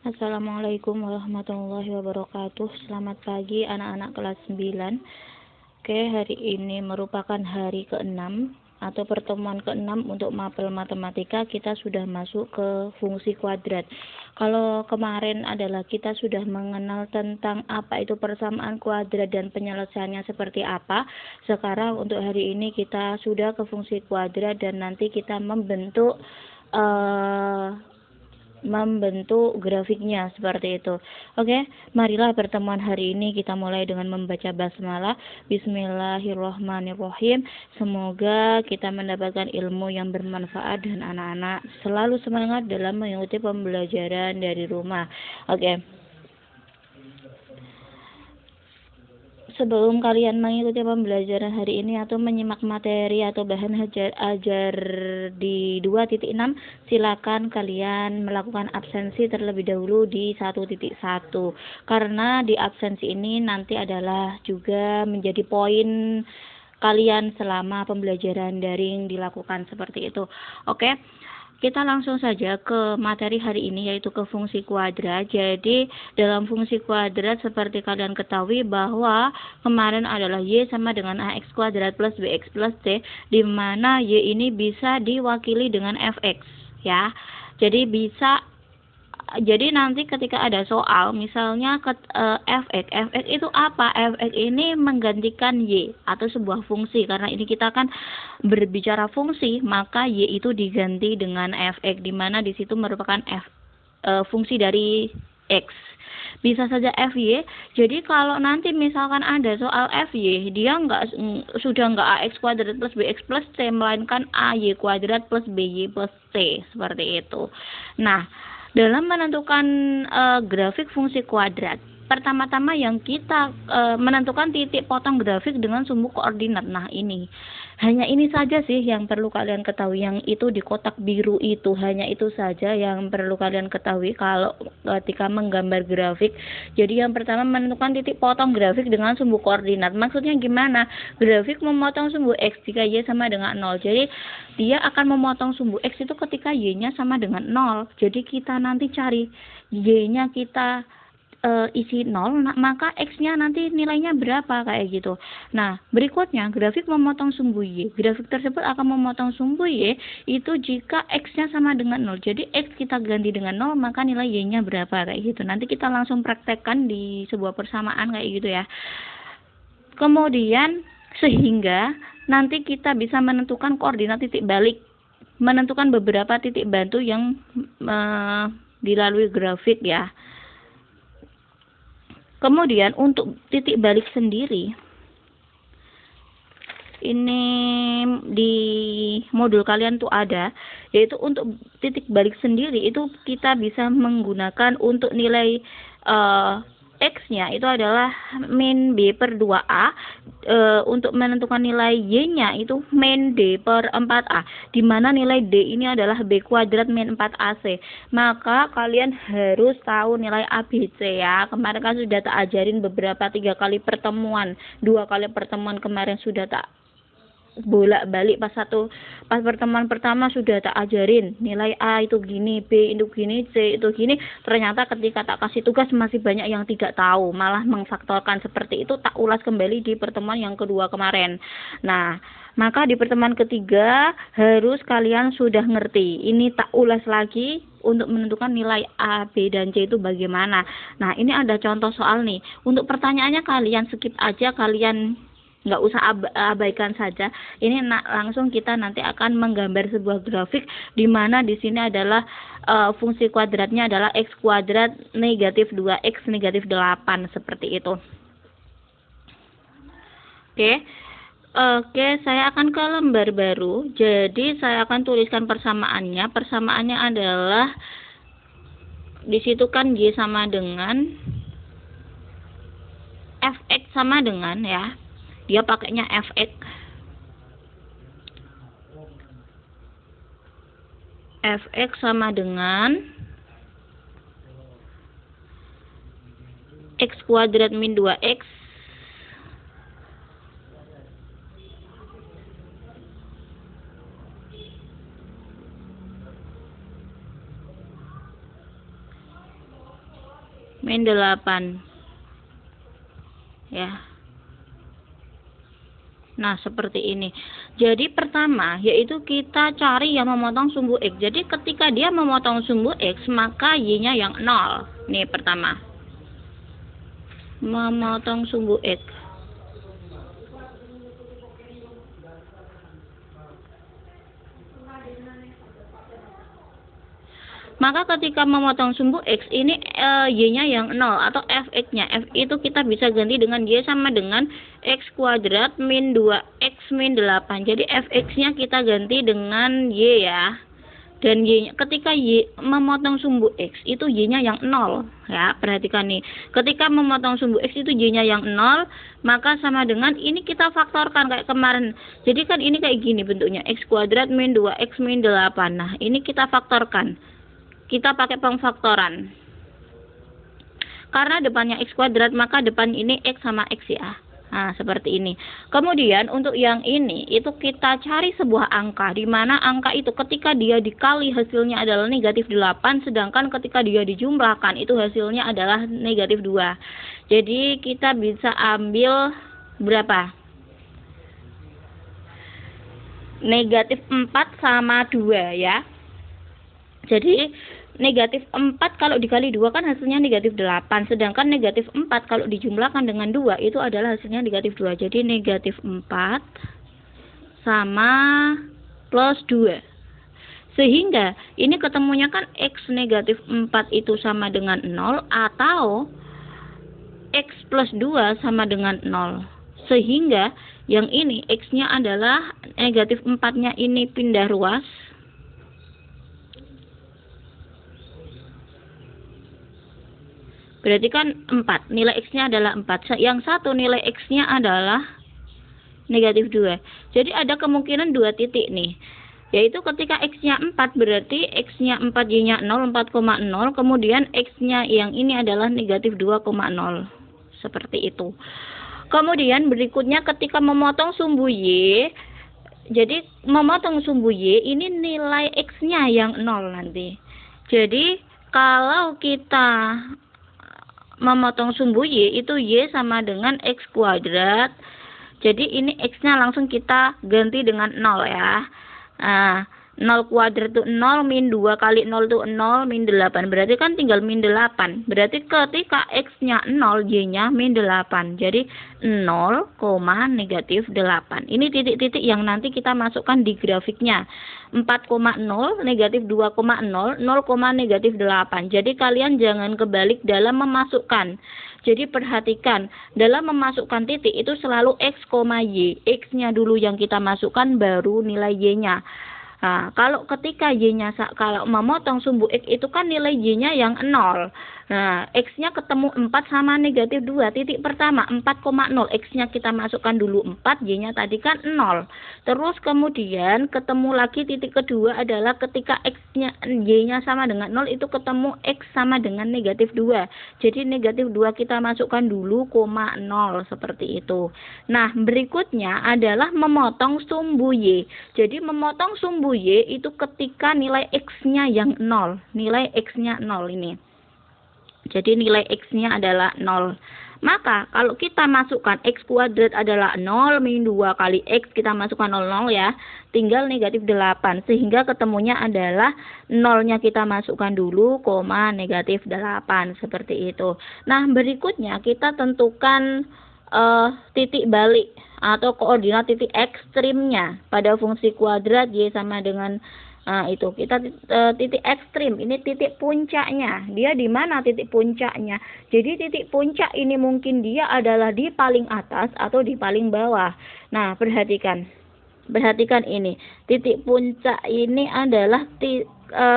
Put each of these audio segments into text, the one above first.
Assalamualaikum warahmatullahi wabarakatuh. Selamat pagi anak-anak kelas 9. Oke, hari ini merupakan hari ke-6 atau pertemuan ke-6 untuk mapel matematika. Kita sudah masuk ke fungsi kuadrat. Kalau kemarin adalah kita sudah mengenal tentang apa itu persamaan kuadrat dan penyelesaiannya seperti apa. Sekarang untuk hari ini kita sudah ke fungsi kuadrat dan nanti kita membentuk grafiknya seperti itu. Oke, marilah pertemuan hari ini kita mulai dengan membaca basmalah. Bismillahirrahmanirrahim. Semoga kita mendapatkan ilmu yang bermanfaat dan anak-anak selalu semangat dalam mengikuti pembelajaran dari rumah. Oke. Sebelum kalian mengikuti pembelajaran hari ini atau menyimak materi atau bahan ajar di 2.6, silakan kalian melakukan absensi terlebih dahulu di 1.1. Karena di absensi ini nanti adalah juga menjadi poin kalian selama pembelajaran daring dilakukan seperti itu. Oke. Kita langsung saja ke materi hari ini, yaitu ke fungsi kuadrat. Jadi dalam fungsi kuadrat seperti kalian ketahui bahwa kemarin adalah Y sama dengan AX kuadrat plus BX plus C, di mana Y ini bisa diwakili dengan Fx ya. Jadi nanti ketika ada soal misalnya fx itu apa? Fx ini menggantikan y atau sebuah fungsi, karena ini kita kan berbicara fungsi, maka y itu diganti dengan fx, di mana di situ merupakan fungsi dari x. Bisa saja fy. Jadi kalau nanti misalkan ada soal fy, dia sudah nggak ax kuadrat plus bx plus c, melainkan ay kuadrat plus by plus c, seperti itu. Nah, dalam menentukan grafik fungsi kuadrat, pertama-tama yang kita menentukan titik potong grafik dengan sumbu koordinat. Nah, hanya ini saja sih yang perlu kalian ketahui. Yang itu di kotak biru itu, hanya itu saja yang perlu kalian ketahui kalau ketika menggambar grafik. Jadi yang pertama menentukan titik potong grafik dengan sumbu koordinat. Maksudnya gimana? Grafik memotong sumbu x jika y sama dengan 0. Jadi dia akan memotong sumbu x itu ketika y-nya sama dengan 0. Jadi kita nanti cari y-nya kita isi 0, maka x-nya nanti nilainya berapa, kayak gitu. Nah, berikutnya grafik memotong sumbu y. Grafik tersebut akan memotong sumbu y itu jika x-nya sama dengan 0. Jadi x kita ganti dengan 0, maka nilai y-nya berapa, kayak gitu. Nanti kita langsung praktekkan di sebuah persamaan kayak gitu ya. Kemudian sehingga nanti kita bisa menentukan koordinat titik balik, menentukan beberapa titik bantu yang dilalui grafik ya. Kemudian untuk titik balik sendiri, ini di modul kalian tuh ada, yaitu untuk titik balik sendiri itu kita bisa menggunakan untuk nilai x-nya itu adalah min b per 2a, untuk menentukan nilai y-nya itu min d per 4a, di mana nilai d ini adalah b kuadrat min 4ac. Maka kalian harus tahu nilai ABC ya. Kemarin kan sudah tak ajarin beberapa 3 kali pertemuan, 2 kali pertemuan kemarin sudah tak bolak-balik. Pas pertemuan pertama sudah tak ajarin nilai A itu gini, B itu gini, C itu gini. Ternyata ketika tak kasih tugas masih banyak yang tidak tahu, malah mengfaktorkan seperti itu. Tak ulas kembali di pertemuan yang kedua kemarin. Nah, maka di pertemuan ketiga harus kalian sudah ngerti. Ini tak ulas lagi untuk menentukan nilai A, B, dan C itu bagaimana. Nah, ini ada contoh soal nih. Untuk pertanyaannya kalian skip aja, kalian nggak usah abaikan saja. Ini langsung kita nanti akan menggambar sebuah grafik, di mana di sini adalah fungsi kuadratnya adalah x kuadrat negatif 2x negatif 8, seperti itu. Oke, saya akan ke lembar baru. Jadi saya akan tuliskan persamaannya. Persamaannya adalah di situ kan y sama dengan fx sama dengan ya. Dia pakainya fx. Fx sama dengan x kuadrat min 2x min 8 ya. Nah, seperti ini. Jadi pertama yaitu kita cari yang memotong sumbu X. Jadi ketika dia memotong sumbu X, maka Y-nya yang 0. Nih pertama. Memotong sumbu X. Maka ketika memotong sumbu X ini Y-nya yang 0 atau Fx-nya. F itu kita bisa ganti dengan Y sama dengan X kuadrat min 2X min 8. Jadi Fx-nya kita ganti dengan Y ya. Dan Y-nya, ketika Y memotong sumbu X itu Y-nya yang 0 ya. Perhatikan nih. Ketika memotong sumbu X itu Y-nya yang 0, maka sama dengan ini kita faktorkan kayak kemarin. Jadi kan ini kayak gini bentuknya. X kuadrat min 2X min 8. Nah, ini kita faktorkan. Kita pakai pemfaktoran. Karena depannya X kuadrat, maka depan ini X sama X ya. Nah, seperti ini. Kemudian untuk yang ini, itu kita cari sebuah angka. Di mana angka itu ketika dia dikali hasilnya adalah negatif 8. Sedangkan ketika dia dijumlahkan, itu hasilnya adalah negatif 2. Jadi kita bisa ambil berapa? Negatif 4 sama 2 ya. Jadi negatif 4 kalau dikali 2 kan hasilnya negatif 8. Sedangkan negatif 4 kalau dijumlahkan dengan 2 itu adalah hasilnya negatif 2. Jadi negatif 4 sama plus 2. Sehingga ini ketemunya kan X negatif 4 itu sama dengan 0 atau X plus 2 sama dengan 0. Sehingga yang ini X-nya adalah negatif 4-nya ini pindah ruas. Berarti kan 4. Nilai X-nya adalah 4. Yang satu nilai X-nya adalah negatif 2. Jadi ada kemungkinan 2 titik nih. Yaitu ketika X-nya 4 berarti X-nya 4, Y-nya 0, 4,0. Kemudian X-nya yang ini adalah negatif 2,0. Seperti itu. Kemudian berikutnya ketika memotong sumbu Y. Jadi memotong sumbu Y ini nilai X-nya yang 0 nanti. Jadi kalau kita memotong sumbu Y itu Y sama dengan X kuadrat. Jadi ini X-nya langsung kita ganti dengan 0 ya. Nah, 0 kuadrat itu 0, min 2 kali 0 itu 0, min 8. Berarti kan tinggal min 8. Berarti ketika X-nya 0, Y-nya min 8. Jadi 0, negatif 8. Ini titik-titik yang nanti kita masukkan di grafiknya. 4,0, negatif 2,0, 0, negatif 8. Jadi kalian jangan kebalik dalam memasukkan. Jadi perhatikan, dalam memasukkan titik itu selalu X, Y. X-nya dulu yang kita masukkan, baru nilai Y-nya. Nah, kalau ketika Y-nya, kalau memotong sumbu X itu kan nilai Y-nya yang 0. Nah, X-nya ketemu 4 sama negatif 2. Titik pertama 4,0. X-nya kita masukkan dulu 4, Y-nya tadi kan 0. Terus kemudian ketemu lagi titik kedua adalah ketika X-nya, Y-nya sama dengan 0 itu ketemu X sama dengan negatif 2. Jadi negatif 2 kita masukkan dulu, 0 seperti itu. Nah, berikutnya adalah memotong sumbu Y. Jadi memotong sumbu Y itu ketika nilai X-nya yang 0. Nilai X-nya 0 ini. Jadi nilai X-nya adalah 0. Maka kalau kita masukkan X kuadrat adalah 0, min 2 kali X kita masukkan 00 ya. Tinggal negatif 8. Sehingga ketemunya adalah 0-nya kita masukkan dulu, negatif 8. Seperti itu. Nah, berikutnya kita tentukan titik balik atau koordinat titik ekstrimnya pada fungsi kuadrat Y sama dengan itu kita titik ekstrim, ini titik puncaknya. Dia di mana titik puncaknya? Jadi titik puncak ini mungkin dia adalah di paling atas atau di paling bawah. Nah, perhatikan ini. Titik puncak ini adalah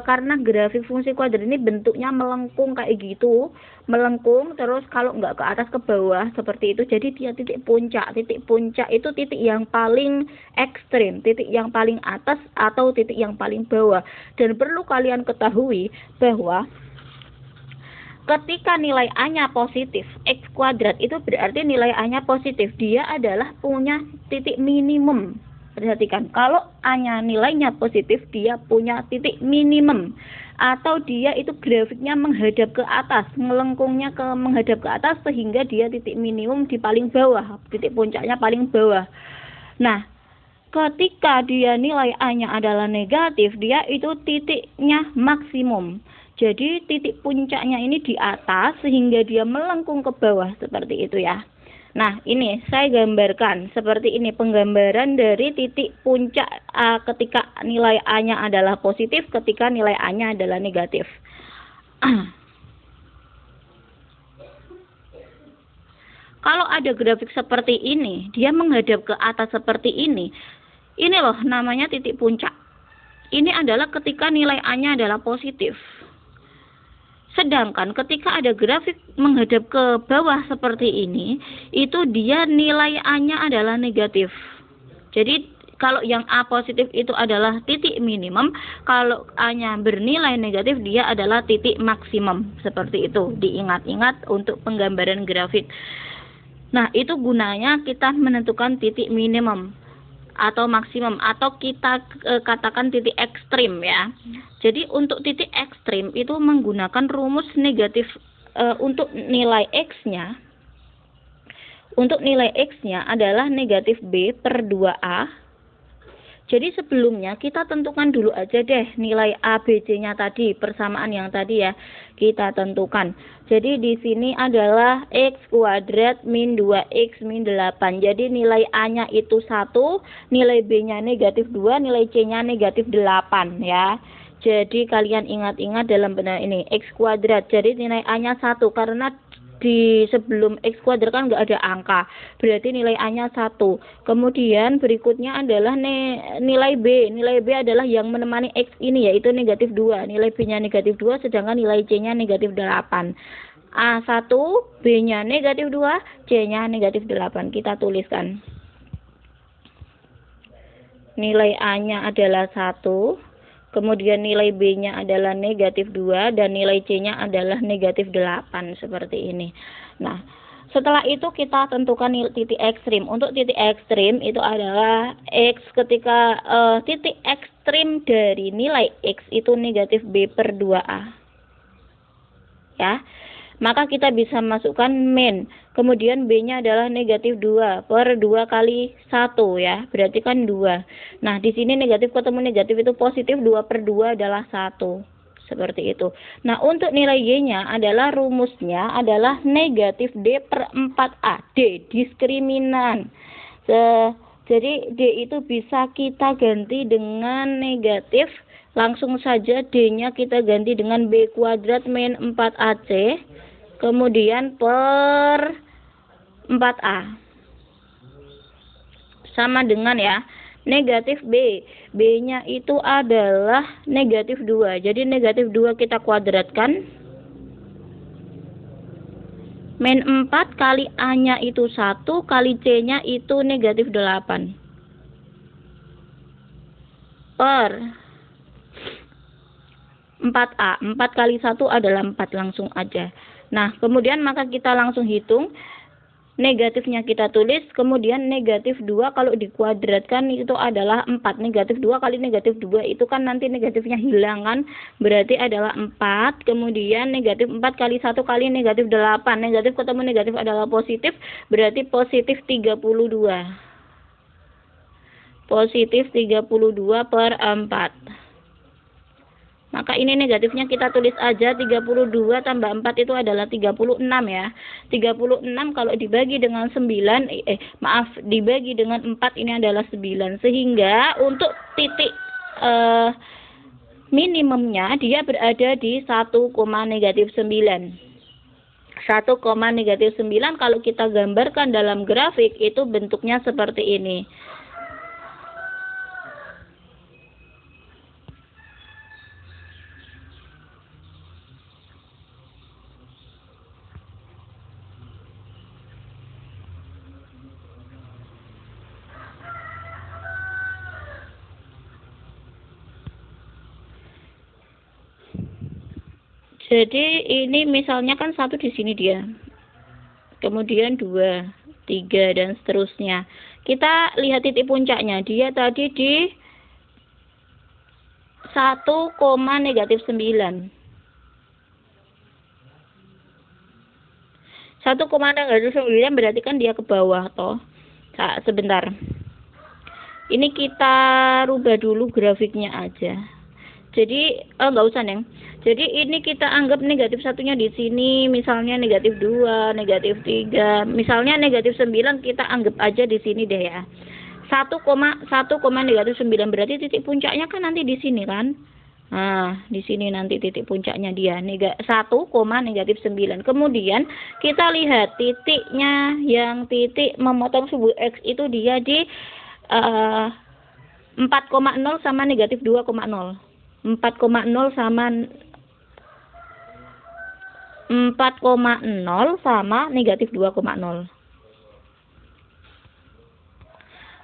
karena grafik fungsi kuadrat ini bentuknya melengkung kayak gitu, melengkung terus kalau nggak ke atas ke bawah seperti itu. Jadi dia titik puncak. Titik puncak itu titik yang paling ekstrim, titik yang paling atas atau titik yang paling bawah. Dan perlu kalian ketahui bahwa ketika nilai A-nya positif, X kuadrat itu berarti nilai A-nya positif. Dia adalah punya titik minimum. Perhatikan, kalau A-nya nilainya positif, dia punya titik minimum. atau dia itu grafiknya menghadap ke atas, melengkungnya menghadap ke atas sehingga dia titik minimum di paling bawah, titik puncaknya paling bawah. Nah, ketika dia nilai A-nya adalah negatif, dia itu titiknya maksimum. Jadi titik puncaknya ini di atas sehingga dia melengkung ke bawah seperti itu ya. Nah, ini saya gambarkan seperti ini penggambaran dari titik puncak A ketika nilai A-nya adalah positif, ketika nilai A-nya adalah negatif. Kalau ada grafik seperti ini, dia menghadap ke atas seperti ini. Ini loh namanya titik puncak. Ini adalah ketika nilai A-nya adalah positif. Sedangkan ketika ada grafik menghadap ke bawah seperti ini, itu dia nilai A-nya adalah negatif. Jadi kalau yang A positif itu adalah titik minimum, kalau A-nya bernilai negatif dia adalah titik maksimum. Seperti itu, diingat-ingat untuk penggambaran grafik. Nah, itu gunanya kita menentukan titik minimum atau maksimum, atau kita katakan titik ekstrim ya. Jadi untuk titik ekstrim itu menggunakan rumus negatif untuk nilai X-nya. Untuk nilai X-nya adalah negatif B per 2A. Jadi sebelumnya kita tentukan dulu aja deh nilai A, B, C-nya tadi, persamaan yang tadi ya, kita tentukan. Jadi di sini adalah X kuadrat min 2X min 8. Jadi nilai A-nya itu 1, nilai B-nya negatif 2, nilai C-nya negatif 8 ya. Jadi kalian ingat-ingat dalam benar ini, X kuadrat. Jadi nilai A-nya 1, karena di sebelum X kuadrat kan nggak ada angka, berarti nilai A-nya 1. Kemudian berikutnya adalah nilai B. Nilai B adalah yang menemani X ini, yaitu negatif 2. Nilai B-nya negatif 2, sedangkan nilai C-nya negatif 8. A1, B-nya negatif 2, C-nya negatif 8. Kita tuliskan. Nilai A-nya adalah 1. Kemudian nilai B-nya adalah negatif 2 dan nilai C-nya adalah negatif 8 seperti ini. Nah, setelah itu kita tentukan titik ekstrim. Untuk titik ekstrim itu adalah X ketika titik ekstrim dari nilai X itu negatif B per 2A. Ya. Maka kita bisa masukkan min. Kemudian B-nya adalah negatif 2 per 2 kali 1 ya. Berarti kan 2. Nah, di sini negatif ketemu negatif itu positif, 2 per 2 adalah 1. Seperti itu. Nah, untuk nilai Y-nya adalah rumusnya adalah negatif D per 4A. D, diskriminan. Jadi D itu bisa kita ganti dengan negatif. Langsung saja D-nya kita ganti dengan B kuadrat min 4AC. Kemudian per 4A. Sama dengan ya, negatif B. B-nya itu adalah negatif 2. Jadi negatif 2 kita kuadratkan. Min 4 kali A-nya itu 1, kali C-nya itu negatif 8. Per 4A. 4 kali 1 adalah 4, langsung aja. Nah, kemudian maka kita langsung hitung. Negatifnya kita tulis, kemudian negatif 2 kalau dikuadratkan itu adalah 4. Negatif 2 kali negatif 2 itu kan nanti negatifnya hilang kan, berarti adalah 4. Kemudian negatif 4 kali 1 kali negatif 8. Negatif ketemu negatif adalah positif, berarti positif 32. Positif 32 per 4. Maka ini negatifnya kita tulis aja, 32 tambah 4 itu adalah 36 ya. 36 kalau dibagi dengan 9, dibagi dengan 4 ini adalah 9. Sehingga untuk titik minimumnya dia berada di 1, negatif 9. 1, negatif 9 kalau kita gambarkan dalam grafik itu bentuknya seperti ini. Jadi ini misalnya kan 1 di sini dia. Kemudian 2, 3 dan seterusnya. Kita lihat titik puncaknya. Dia tadi di 1, negatif 9. 1, negatif 9 berarti kan dia ke bawah toh. Nah, sebentar. Ini kita rubah dulu grafiknya aja. Jadi nggak usah Neng. Jadi ini kita anggap negatif satunya di sini, misalnya negatif 2, negatif 3, misalnya negatif 9 kita anggap aja di sini deh ya. 1, negatif 9 berarti titik puncaknya kan nanti di sini kan. Nah, di sini nanti titik puncaknya dia 1, negatif 9. Kemudian kita lihat titiknya yang titik memotong sumbu X itu dia di 4,0 sama negatif 2,0. 4,0 sama 4,0 sama negatif 2,0.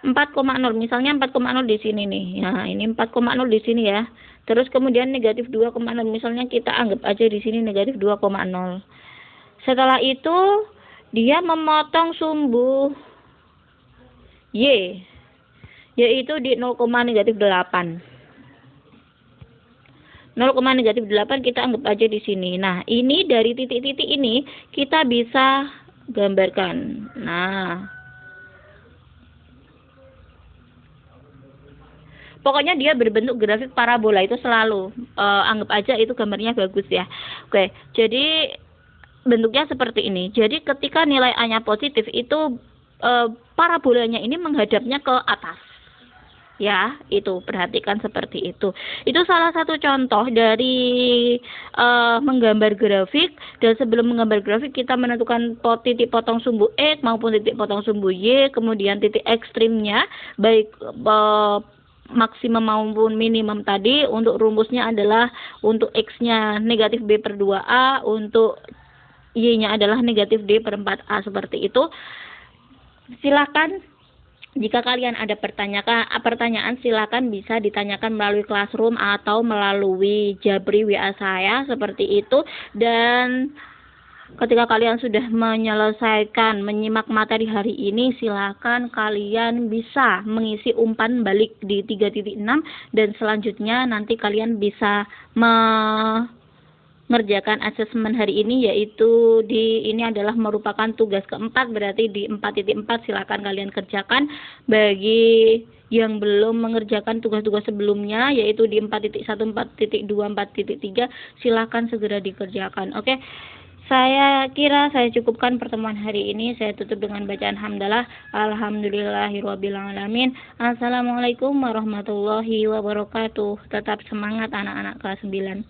4,0 misalnya 4,0 di sini nih. Nah, ini 4,0 di sini ya. Terus kemudian negatif 2,0 misalnya kita anggap aja di sini negatif 2,0. Setelah itu dia memotong sumbu Y yaitu di 0, negatif 8. 0, negatif 8 kita anggap aja di sini. Nah, ini dari titik-titik ini kita bisa gambarkan. Nah, pokoknya dia berbentuk grafik parabola itu selalu. Anggap aja itu gambarnya bagus ya. Oke, jadi bentuknya seperti ini. Jadi ketika nilai A-nya positif itu parabolanya ini menghadapnya ke atas. Ya, itu perhatikan seperti itu. Itu salah satu contoh dari menggambar grafik. Dan sebelum menggambar grafik kita menentukan titik potong sumbu X maupun titik potong sumbu Y, kemudian titik ekstrimnya baik maksimum maupun minimum tadi. Untuk rumusnya adalah untuk X-nya negatif B per 2A, untuk Y-nya adalah negatif D per 4A, seperti itu. Silakan jika kalian ada pertanyaan silakan bisa ditanyakan melalui Classroom atau melalui Jabri WA saya, seperti itu. Dan ketika kalian sudah menyelesaikan menyimak materi hari ini, silakan kalian bisa mengisi umpan balik di 3.6 dan selanjutnya nanti kalian bisa mengerjakan asesmen hari ini, yaitu ini adalah merupakan tugas keempat, berarti di 4.4 silakan kalian kerjakan. Bagi yang belum mengerjakan tugas-tugas sebelumnya yaitu di 4.1, 4.2, 4.3 silakan segera dikerjakan. Oke. Saya kira saya cukupkan pertemuan hari ini. Saya tutup dengan bacaan hamdalah. Alhamdulillahirabbil alamin. Assalamualaikum warahmatullahi wabarakatuh. Tetap semangat anak-anak kelas 9.